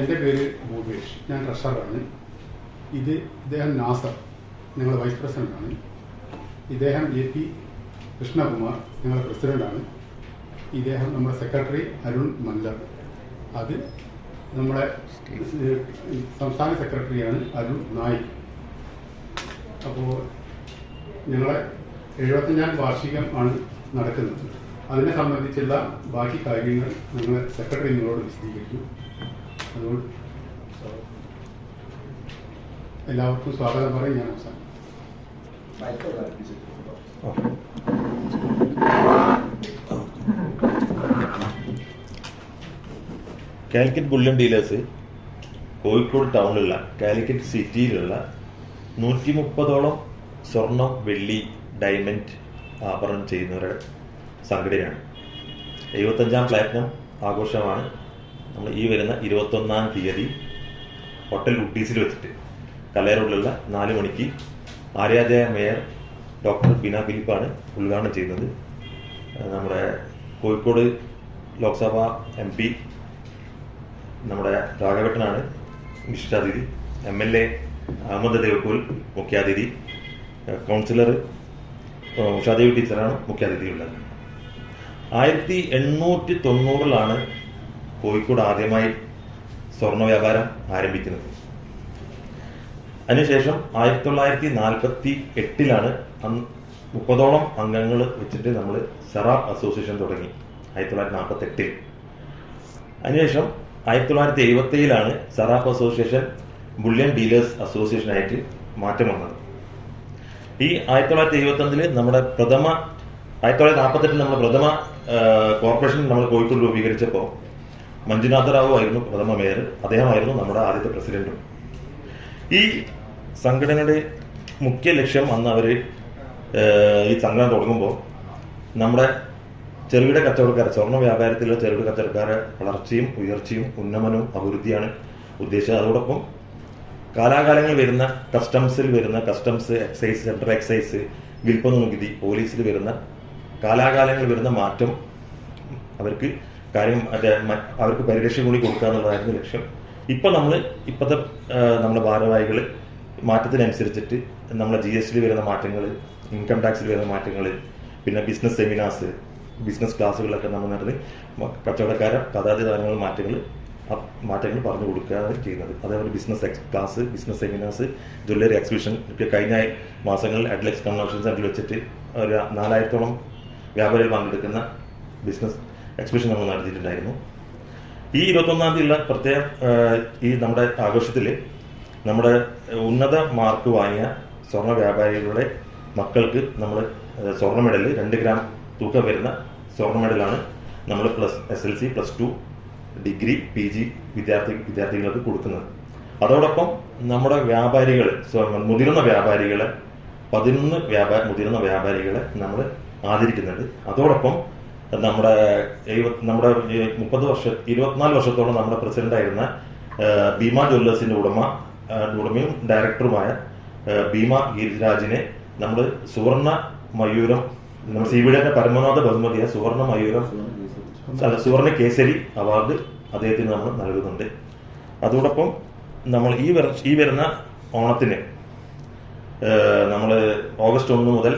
എൻ്റെ പേര് ഭൂപേഷ്, ഞാൻ ട്രഷററാണ്. ഇദ്ദേഹം നാസർ, ഞങ്ങളുടെ വൈസ് പ്രസിഡൻ്റാണ്. ഇദ്ദേഹം AP കൃഷ്ണകുമാർ, ഞങ്ങളുടെ പ്രസിഡൻ്റാണ്. ഇദ്ദേഹം നമ്മുടെ സെക്രട്ടറി അരുൺ മല്ലർ, അത് നമ്മുടെ സംസ്ഥാന സെക്രട്ടറിയാണ് അരുൺ നായിക്. അപ്പോൾ ഞങ്ങളെ 75ാം വാർഷികം ആണ് നടക്കുന്നത്. അതിനെ സംബന്ധിച്ചുള്ള ബാക്കി കാര്യങ്ങൾ ഞങ്ങൾ സെക്രട്ടറി നിങ്ങളോട് വിശദീകരിക്കും. അതുകൊണ്ട് എല്ലാവർക്കും സ്വാഗതം പറയും. ഞാൻ അവസാനം കാലിക്കറ്റ് ബുള്ളിയൻ ഡീലേഴ്സ് കോഴിക്കോട് ടൗണിലുള്ള കാലിക്കറ്റ് സിറ്റിയിലുള്ള 130ഓളം സ്വർണം, വെള്ളി, ഡയമണ്ട് ആഭരണം ചെയ്യുന്നവരുടെ സംഘടനയാണ്. 75ാം പ്ലാറ്റിനം ആഘോഷമാണ് നമ്മൾ ഈ വരുന്ന 21ാം തീയതി ഹോട്ടൽ വുഡീസിൽ വെച്ചിട്ട് കല്ലയറോഡിലുള്ള 4 മണിക്ക് ആരാധ്യ മേയർ ഡോക്ടർ ബീന ഫിലിപ്പാണ് ഉദ്ഘാടനം ചെയ്യുന്നത്. നമ്മുടെ കോഴിക്കോട് ലോക്സഭ MP നമ്മുടെ രാഘവേട്ടനാണ് വിശിഷ്ടാതിഥി. MLA അഹമ്മദ് ദേവക്കൂൽ മുഖ്യാതിഥി. കൗൺസിലർ ഉഷാദേവി ടീച്ചറാണ് മുഖ്യാതിഥിയുള്ളത്. 1890 കോഴിക്കോട് ആദ്യമായി സ്വർണ്ണ വ്യാപാരം ആരംഭിക്കുന്നത്. അതിനുശേഷം 1948 30ഓളം അംഗങ്ങൾ വെച്ചിട്ട് നമ്മൾ സെറാബ് അസോസിയേഷൻ തുടങ്ങി 1948. അതിനുശേഷം 1977 സെറാബ് അസോസിയേഷൻ ബുള്ളിയൻ ഡീലേഴ്സ് അസോസിയേഷനായിട്ട് മാറ്റം വന്നത്. ഈ 1971 നമ്മുടെ 1948 നമ്മുടെ പ്രഥമ കോർപ്പറേഷൻ നമ്മൾ കോഴിക്കോട് രൂപീകരിച്ചപ്പോൾ മഞ്ജുനാഥ റാവു ആയിരുന്നു പ്രഥമ മേയർ. അദ്ദേഹമായിരുന്നു നമ്മുടെ ആദ്യത്തെ പ്രസിഡന്റും. ഈ സംഘടനയുടെ മുഖ്യ ലക്ഷ്യം അന്ന് അവർ ഈ സംഘടന തുടങ്ങുമ്പോൾ നമ്മുടെ ചെറുകിട കച്ചവടക്കാരെ, സ്വർണ്ണ വ്യാപാരത്തിലുള്ള ചെറുകിട കച്ചവടക്കാരെ വളർച്ചയും ഉയർച്ചയും ഉന്നമനവും അഭിവൃദ്ധിയാണ് ഉദ്ദേശിച്ചത്. അതോടൊപ്പം കാലാകാലങ്ങളിൽ വരുന്ന കസ്റ്റംസിൽ വരുന്ന കസ്റ്റംസ്, എക്സൈസ്, സെൻട്രൽ എക്സൈസ്, വിൽപ്പന നികുതി, പോലീസിൽ വരുന്ന കാലാകാലങ്ങളിൽ വരുന്ന മാറ്റം അവർക്ക് അവർക്ക് പരിരക്ഷ കൂടി കൊടുക്കുക എന്നുള്ളതായിരുന്നു ലക്ഷ്യം. ഇപ്പം ഇപ്പോഴത്തെ നമ്മുടെ ഭാരവാഹികൾ മാറ്റത്തിനനുസരിച്ചിട്ട് നമ്മളെ GST വരുന്ന മാറ്റങ്ങൾ, ഇൻകം ടാക്സിൽ വരുന്ന മാറ്റങ്ങൾ, പിന്നെ ബിസിനസ് സെമിനാർസ്, ബിസിനസ് ക്ലാസ്സുകളിലൊക്കെ നമ്മൾ നടന്ന് കച്ചവടക്കാരെ കഥാതിതാരങ്ങൾ മാറ്റങ്ങൾ പറഞ്ഞു കൊടുക്കുകയാണ് ചെയ്യുന്നത്. അതേപോലെ business class, business seminars, jewellery exhibition ഒക്കെ കഴിഞ്ഞ മാസങ്ങളിൽ അഡ്ലക്സ് കൺവെൻഷൻ സെന്ററിൽ വെച്ചിട്ട് ഒരു 4000ഓളം വ്യാപാരികൾ പങ്കെടുക്കുന്ന ബിസിനസ് എക്സിബിഷൻ നമ്മൾ നടത്തിയിട്ടുണ്ടായിരുന്നു. ഈ 21ാം തീയതിയുള്ള പ്രത്യേകം ഈ നമ്മുടെ ആഘോഷത്തിൽ നമ്മുടെ ഉന്നത മാർക്ക് വാങ്ങിയ സ്വർണ്ണ വ്യാപാരികളുടെ മക്കൾക്ക് നമ്മൾ സ്വർണ്ണ മെഡൽ 2 ഗ്രാം തൂക്കം വരുന്ന സ്വർണ്ണ മെഡലാണ് നമ്മൾ SLC, +2, ഡിഗ്രി, PG വിദ്യാർത്ഥികൾക്ക് കൊടുക്കുന്നത്. അതോടൊപ്പം നമ്മുടെ വ്യാപാരികൾ, മുതിർന്ന വ്യാപാരികളെ 11 മുതിർന്ന വ്യാപാരികളെ നമ്മൾ ആദരിക്കുന്നുണ്ട്. അതോടൊപ്പം നമ്മുടെ 24 വർഷത്തോളം നമ്മുടെ പ്രസിഡന്റായിരുന്ന ഭീമ ജ്വല്ലേഴ്സിന്റെ ഉടമയും ഡയറക്ടറുമായ ഭീമ ഗിരിരാജിനെ നമ്മൾ സുവർണ മയൂരം, നമ്മുടെ CBDന്റെ പരമോന്നത ബഹുമതിയായ സുവർണ കേസരി അവാർഡ് അദ്ദേഹത്തിന് നമ്മൾ നൽകുന്നുണ്ട്. അതോടൊപ്പം നമ്മൾ ഈ വരുന്ന ഓണത്തിന് നമ്മൾ ഓഗസ്റ്റ് 1 മുതൽ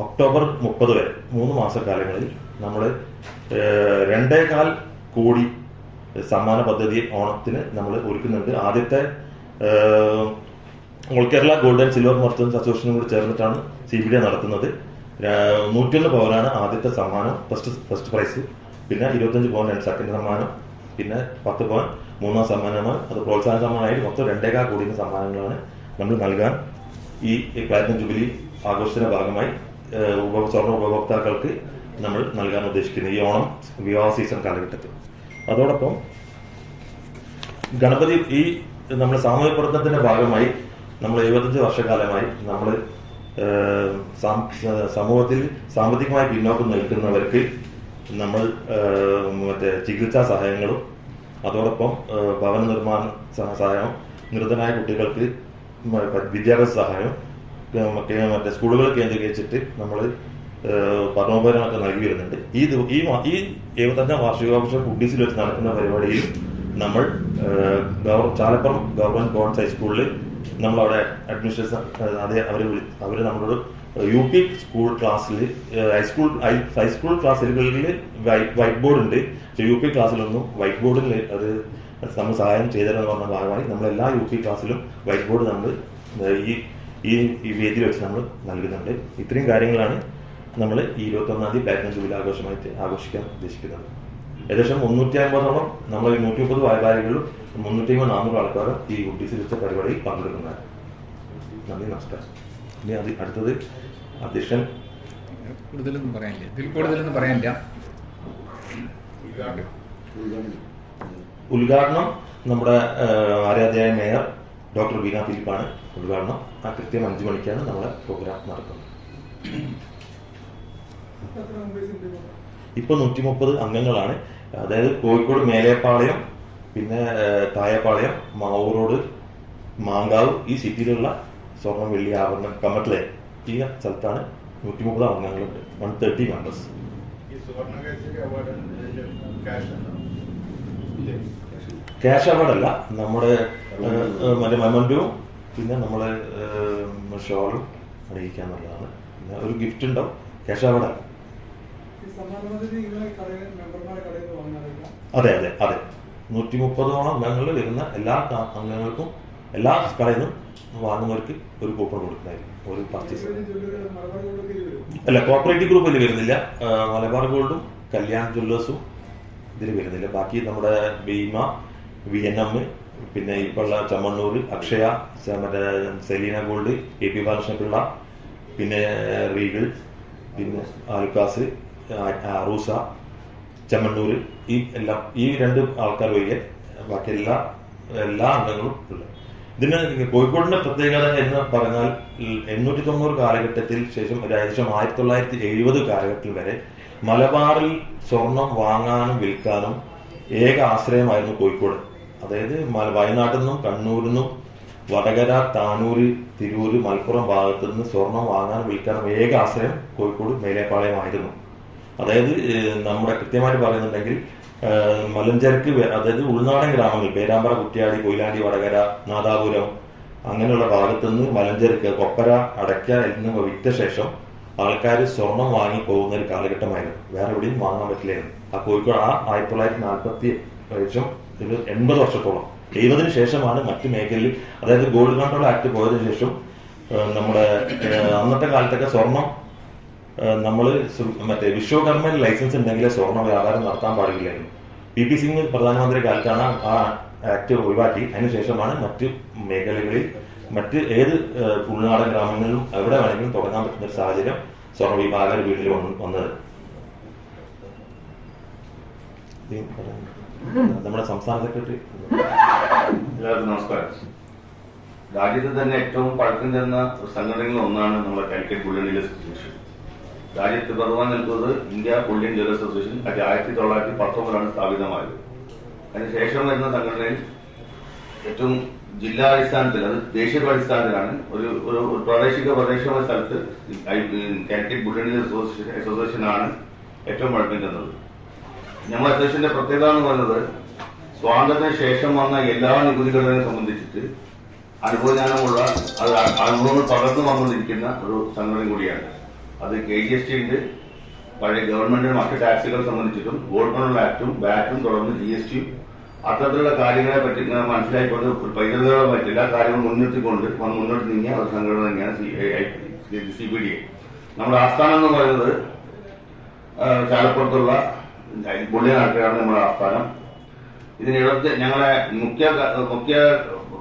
ഒക്ടോബർ 30 വരെ 3 മാസക്കാലങ്ങളിൽ നമ്മൾ 2.25 കോടി സമ്മാന പദ്ധതി ഓണത്തിന് നമ്മൾ ഒരുക്കുന്നുണ്ട്. ആദ്യത്തെ all Kerala gold and silver merchants അസോസിയേഷനും കൂടി ചേർന്നിട്ടാണ് CBD നടത്തുന്നത്. 101 പവനാണ് ആദ്യത്തെ സമ്മാനം, ഫസ്റ്റ് പ്രൈസ്. പിന്നെ 25 പവൻ സെക്കൻഡ് സമ്മാനം, പിന്നെ 10 പവൻ മൂന്നാം സമ്മാനമാണ്. അത് പ്രോത്സാഹന സമ്മാനമായിട്ട് മൊത്തം 2.25 കോടി സമ്മാനങ്ങളാണ് നമ്മൾ നൽകാൻ ഈ പ്ലാറ്റിനം ജൂബിലി ആഘോഷത്തിന്റെ ഭാഗമായി സ്വർണ്ണ ഉപഭോക്താക്കൾക്ക് നമ്മൾ നൽകാൻ ഉദ്ദേശിക്കുന്നത് ഈ ഓണം വിവാഹ സീസൺ കാലഘട്ടത്തിൽ. അതോടൊപ്പം ഗണപതി ഈ നമ്മുടെ സാമൂഹ്യ പ്രവർത്തനത്തിന്റെ ഭാഗമായി നമ്മൾ 75 വർഷക്കാലമായി നമ്മൾ സമൂഹത്തിൽ സാമ്പത്തികമായി പിന്നോക്കം നിൽക്കുന്നവർക്ക് നമ്മൾ ചികിത്സാ സഹായങ്ങളും അതോടൊപ്പം ഭവന നിർമ്മാണ സഹായം, നിർധനായ കുട്ടികൾക്ക് വിദ്യാഭ്യാസ സഹായം, സ്കൂളുകൾ കേന്ദ്രീകരിച്ചിട്ട് നമ്മൾ പഠനോപകരണമൊക്കെ നൽകി വരുന്നുണ്ട്. ഈ 75ാം വാർഷികാഘോഷം വുഡീസിൽ വെച്ച് നടക്കുന്ന പരിപാടിയിൽ നമ്മൾ ചാലപ്പുറം ഗവൺമെന്റ് ബോയ്സ് ഹൈസ്കൂളിൽ നമ്മളവിടെ അഡ്മിനിസ്ട്രേഷൻ അവർ നമ്മളോട് UP സ്കൂൾ ക്ലാസ്സിൽ ഹൈസ്കൂൾ ക്ലാസ്സുകളിൽ വൈറ്റ് ബോർഡ് ഉണ്ട്. പക്ഷേ UP ക്ലാസ്സിലൊന്നും വൈറ്റ് ബോർഡിൽ അത് നമ്മൾ സഹായം ചെയ്തതെന്ന് പറഞ്ഞ ഭാഗമായി നമ്മളെല്ലാ UP ക്ലാസ്സിലും വൈറ്റ് ബോർഡ് നമ്മൾ ഈ വേദിയിൽ വെച്ച് നമ്മൾ നൽകുന്നുണ്ട്. ഇത്രയും കാര്യങ്ങളാണ് നമ്മൾ ഈ 21-ാം തീയതി പ്ലാറ്റിനം ജൂബിലി ആഘോഷമായിട്ട് ആഘോഷിക്കാൻ ഉദ്ദേശിക്കുന്നത്. ഏകദേശം 350ഓളം നമ്മൾ 130 വ്യാപാരികളും 350-400 ആൾക്കാരും ഈ UTC വെച്ച പരിപാടിയിൽ പങ്കെടുക്കുന്നതാണ്. നന്ദി, നമസ്കാരം. ഇനി അടുത്തത് അധ്യക്ഷൻ. കൂടുതലൊന്നും പറയാനില്ല. ഉദ്ഘാടനം നമ്മുടെ ആരാധ്യായ മേയർ ഡോക്ടർ വീണ ഫിലിപ്പാണ് ഉദ്ഘാടനം. കൃത്യം 5 മണിക്കാണ് നമ്മളെ പ്രോഗ്രാം നടക്കുന്നത്. ഇപ്പൊ 130 അംഗങ്ങളാണ്. അതായത് കോഴിക്കോട് മേലേപ്പാളയം, പിന്നെ തായപ്പാളയം, മാവൂർ റോഡ്, മാങ്കാവ്, ഈ സിറ്റിയിലുള്ള സ്വർണ്ണം, വെള്ളി, ആഭരണം, കമ്മട്ടിലെ ഈ സ്ഥലത്താണ് 130 അംഗങ്ങളുണ്ട്. 130 മെമ്പേഴ്സ്. ക്യാഷ് അവാർഡല്ല, നമ്മുടെ മറ്റേ മെമന്റോവും പിന്നെ നമ്മളെ ഷോളും അണിയിക്കാന്നുള്ളതാണ്. പിന്നെ ഒരു ഗിഫ്റ്റ് ഉണ്ടാവും. ക്യാഷ് അവാർഡല്ല. അതെ 130ഓളം അംഗങ്ങൾ വരുന്ന എല്ലാ അംഗങ്ങൾക്കും എല്ലാ കടയിൽ നിന്നും വാങ്ങുന്നവർക്ക് ഒരു കൂപ്പൺ കൊടുക്കുന്നതായിരിക്കും. ഒരു പർച്ചേസ് അല്ല, കോപ്പറേറ്റീവ് ഗ്രൂപ്പിൽ വരുന്നില്ല. മലബാർ ഗോൾഡും കല്യാൺ ജ്വല്ലേഴ്സും ഇതിൽ വരുന്നില്ല. ബാക്കി നമ്മുടെ ഭീമ, VNM, പിന്നെ ഇപ്പോഴുള്ള ചമ്മണ്ണൂർ, അക്ഷയ, മറ്റേ സെലീന ഗോൾഡ്, AP ബാലകൃഷ്ണപിള്ള, പിന്നെ റീഗിൾ, പിന്നെ ആലുക്കാസ്, അറൂസ, ചെമ്മണ്ണൂർ, ഈ 2 ആൾക്കാർ ഒഴികെ ബാക്കി എല്ലാ അംഗങ്ങളും ഉള്ളത്. ഇതിന് കോഴിക്കോടിന്റെ പ്രത്യേകത എന്ന് പറഞ്ഞാൽ 890 കാലഘട്ടത്തിൽ ശേഷം ഏകദേശം 1970 കാലഘട്ടത്തിൽ വരെ മലബാറിൽ സ്വർണം വാങ്ങാനും വിൽക്കാനും ഏക ആശ്രയമായിരുന്നു കോഴിക്കോട്. അതായത് വയനാട്ടിൽ നിന്നും കണ്ണൂരിൽ നിന്നും വടകര, താനൂര്, തിരൂര്, മലപ്പുറം ഭാഗത്തു നിന്ന് സ്വർണം വാങ്ങാനും വിൽക്കാനും ഏക ആശ്രയം കോഴിക്കോട് മേലേപ്പാളയമായിരുന്നു. അതായത് നമ്മുടെ കൃത്യമായിട്ട് പറയുന്നുണ്ടെങ്കിൽ മലഞ്ചരക്ക്, അതായത് ഉൾനാടൻ ഗ്രാമങ്ങൾ പേരാമ്പ്ര, കുറ്റ്യാടി, കൊയിലാണ്ടി, വടകര, നാദാപുരം അങ്ങനെയുള്ള ഭാഗത്തുനിന്ന് മലഞ്ചരക്ക്, കൊപ്പര, അടയ്ക്ക എന്നിവ വിറ്റ ശേഷം ആൾക്കാർ സ്വർണം വാങ്ങി പോകുന്ന ഒരു കാലഘട്ടമായിരുന്നു. വേറെ എവിടെയും വാങ്ങാൻ പറ്റില്ലായിരുന്നു. ആ കോഴിക്കോട് 1940 ഏകദേശം 80 വർഷത്തോളം 70-ന് ശേഷമാണ് മറ്റു മേഖലയിൽ, അതായത് ഗോൾഡ് കൺട്രോൾ ആക്ട് പോയതിനു ശേഷം നമ്മുടെ അന്നത്തെ കാലത്തൊക്കെ സ്വർണം നമ്മൾ മറ്റേ വിശ്വകർമ്മ ലൈസൻസ് ഉണ്ടെങ്കിലേ സ്വർണ്ണ വ്യാപാരം നടത്താൻ പാടില്ലായിരുന്നു. PP സിംഗ് പ്രധാനമന്ത്രി കാലത്താണ് ആ ആക്ട് ഒഴിവാക്കി. അതിനുശേഷമാണ് മറ്റ് മേഖലകളിൽ മറ്റ് ഏത് ഉൾനാടൻ ഗ്രാമങ്ങളിലും എവിടെ വേണമെങ്കിലും തുടങ്ങാൻ പറ്റുന്ന ഒരു സാഹചര്യം സ്വർണ്ണ വിഭാഗ വീട്ടിൽ വന്നത്. നമ്മുടെ സംസ്ഥാന സെക്രട്ടറി. എല്ലാവർക്കും നമസ്കാരം. രാജ്യത്ത് തന്നെ ഏറ്റവും പഴക്കം ചെന്ന സംഘടനകളിൽ ഒന്നാണ് നമ്മുടെ കാലിക്കറ്റ് ബുള്ളിയൻ ഡീലേഴ്സ് അസോസിയേഷൻ. രാജ്യത്ത് പ്രധാനം നിൽക്കുന്നത് ഇന്ത്യ ബുള്ളിയൻ ഡീലേഴ്സ് അസോസിയേഷൻ 1919 സ്ഥാപിതമായത്. അതിനുശേഷം വരുന്ന സംഘടനയിൽ ഏറ്റവും ജില്ലാടിസ്ഥാനത്തിൽ, അത് ദേശീയ അടിസ്ഥാനത്തിലാണ് ഒരു പ്രദേശമായ സ്ഥലത്ത് കാലിക്കറ്റ് ബുള്ളിയൻ ഡീലേഴ്സ് അസോസിയേഷനാണ് ഏറ്റവും പഴക്കം ചെന്നത്. നമ്മുടെ അസോസിയേഷന്റെ പ്രത്യേകത എന്ന് പറയുന്നത് സ്വാതന്ത്ര്യത്തിന് ശേഷം വന്ന എല്ലാ നികുതികളെ സംബന്ധിച്ചിട്ട് അനുഭവജ്ഞാനമുള്ള അനുഭവങ്ങൾ പകർന്നു വന്നുകൊണ്ടിരിക്കുന്ന ഒരു സംഘടന കൂടിയാണ്. അത് KGST ഉണ്ട്, പഴയ ഗവൺമെന്റിന്റെ മറ്റ് ടാക്സുകളെ സംബന്ധിച്ചിട്ടും ഗോൾഡ് കൺട്രോൾ ആക്ടും VAT തുടർന്ന് GSTയും അത്തരത്തിലുള്ള കാര്യങ്ങളെ പറ്റി മനസ്സിലാക്കിക്കൊണ്ട് പൈതൃകപരമായിട്ട് എല്ലാ കാര്യങ്ങളും മുൻനിർത്തിക്കൊണ്ട് മുന്നോട്ട് നീങ്ങിയ ഒരു സംഘടന തന്നെയാണ് CBDA. നമ്മുടെ ആസ്ഥാനം എന്ന് പറയുന്നത് ചാലപ്പുറത്തുള്ള ബുള്ളിയൻ ആർക്കാണ് നമ്മുടെ ആസ്ഥാനം. ഇതിനിടത്ത് ഞങ്ങളെ മുഖ്യ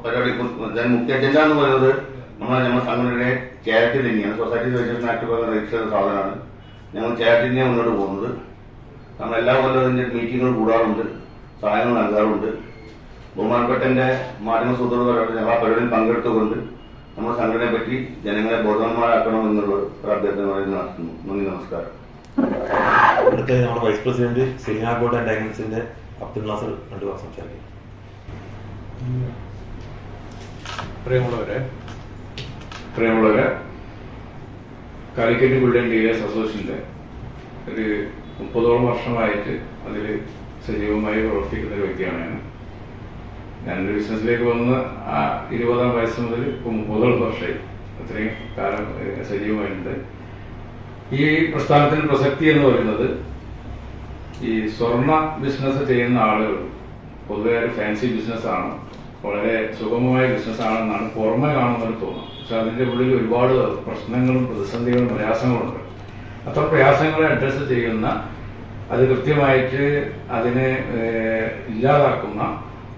പരിപാടി, മുഖ്യ അജണ്ട എന്ന് പറയുന്നത് നമ്മുടെ സംഘടനയുടെ ചാരിറ്റി തന്നെയാണ്. സൊസൈറ്റി രജിസ്ട്രേഷൻ ആക്ട് പ്രകാരം രജിസ്റ്റർ ചെയ്ത സാധനമാണ്. ഞങ്ങൾ ചാരിറ്റി തന്നെയാണ് മുന്നോട്ട് പോകുന്നത്. നമ്മൾ എല്ലാ കൊല്ലം അതിന്റെ മീറ്റിങ്ങുകൾ കൂടാറുണ്ട്, സഹായങ്ങൾ നൽകാറുണ്ട്. ബഹുമാനപ്പെട്ട എന്റെ മാധ്യമ സുഹൃത്തുക്കളോട് ഞങ്ങൾ ആ പരിപാടിയിൽ പങ്കെടുത്തുകൊണ്ട് നമ്മുടെ സംഘടനയെ പറ്റി ജനങ്ങളെ ബോധവാന്മാരാക്കണം എന്നുള്ള ഒരു അഭ്യർത്ഥന നടത്തുന്നു. നന്ദി, നമസ്കാരം. അടുത്ത നമ്മുടെ vice president Selina gold and ഡയമണ്ട്സിന്റെ അബ്ദുൽ നാസർ 2 വാക്ക് സംസാരിക്കും. പ്രിയമുള്ളവരെ, കാലിക്കറ്റ് ബുള്ളിയൻ ഡീലേഴ്സ് അസോസിയേഷന്റെ ഒരു 30ഓളം വർഷമായിട്ട് അതിൽ സജീവമായി പ്രവർത്തിക്കുന്ന ഒരു വ്യക്തിയാണ് ഞാൻ. ഞാനൊരു ബിസിനസ്സിലേക്ക് വന്ന് 20-ാം വയസ്സ് മുതൽ ഇപ്പം 30 വർഷമായി, അത്രയും കാലം സജീവമായിട്ടുണ്ട്. ഈ പ്രസ്ഥാനത്തിന് പ്രസക്തി എന്ന് പറയുന്നത് ഈ സ്വർണ്ണ ബിസിനസ് ചെയ്യുന്ന ആളുകൾ പൊതുവെ ഒരു ഫാൻസി ബിസിനസ്സാണ്, വളരെ സുഗമമായ ബിസിനസ്സാണെന്നാണ് പുറമെ കാണുന്നവർ തോന്നുന്നത്. പക്ഷെ അതിന്റെ ഉള്ളിൽ ഒരുപാട് പ്രശ്നങ്ങളും പ്രതിസന്ധികളും പ്രയാസങ്ങളുണ്ട്. അത്ര പ്രയാസങ്ങളെ അഡ്രസ്സ് ചെയ്യുന്ന, അത് കൃത്യമായിട്ട് അതിനെ ഇല്ലാതാക്കുന്ന,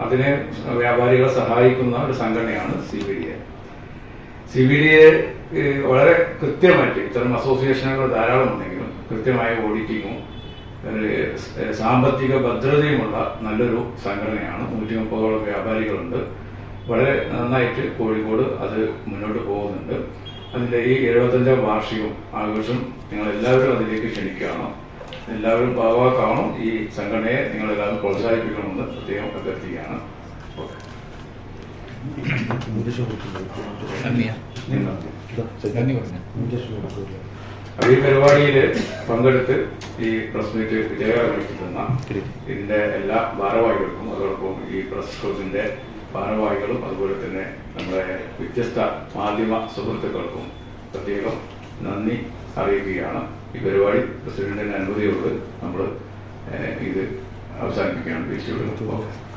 അതിനെ വ്യാപാരികളെ സഹായിക്കുന്ന ഒരു സംഘടനയാണ് CBDA. CBDA വളരെ കൃത്യമായിട്ട് ഇത്തരം അസോസിയേഷനുകൾ ധാരാളം ഉണ്ടെങ്കിലും കൃത്യമായ ഓഡിറ്റിങ്ങും സാമ്പത്തിക ഭദ്രതയുമുള്ള നല്ലൊരു സംഘടനയാണ്. 130ഓളം വ്യാപാരികളുണ്ട്. വളരെ നന്നായിട്ട് കോഴിക്കോട് അത് മുന്നോട്ട് പോകുന്നുണ്ട്. അതിന്റെ ഈ 75ാം വാർഷികം ആഘോഷം നിങ്ങൾ എല്ലാവരും അതിലേക്ക് ക്ഷണിക്കുകയാണ്. എല്ലാവരും ഭാഗമാക്കണം. ഈ സംഘടനയെ നിങ്ങൾ എല്ലാവരും പ്രോത്സാഹിപ്പിക്കണമെന്ന് പ്രത്യേകം അഭ്യർത്ഥിക്കുകയാണ്. നന്ദി പറഞ്ഞു. അപ്പോൾ ഈ പരിപാടിയിൽ പങ്കെടുത്ത് ഈ പ്രസ് മീറ്റ് വിജയകരമാക്കിത്തുന്ന ഇതിന്റെ എല്ലാ ഭാരവാഹികൾക്കും, അതോടൊപ്പം ഈ പ്രസ് ക്ലബിന്റെ ഭാരവാഹികളും അതുപോലെ തന്നെ നമ്മുടെ വ്യത്യസ്ത മാധ്യമ സുഹൃത്തുക്കൾക്കും പ്രത്യേകം നന്ദി അറിയിക്കുകയാണ്. ഈ പരിപാടി പ്രസിഡന്റിന്റെ അനുമതിയോട് നമ്മൾ ഇത് അവസാനിപ്പിക്കുകയാണ്.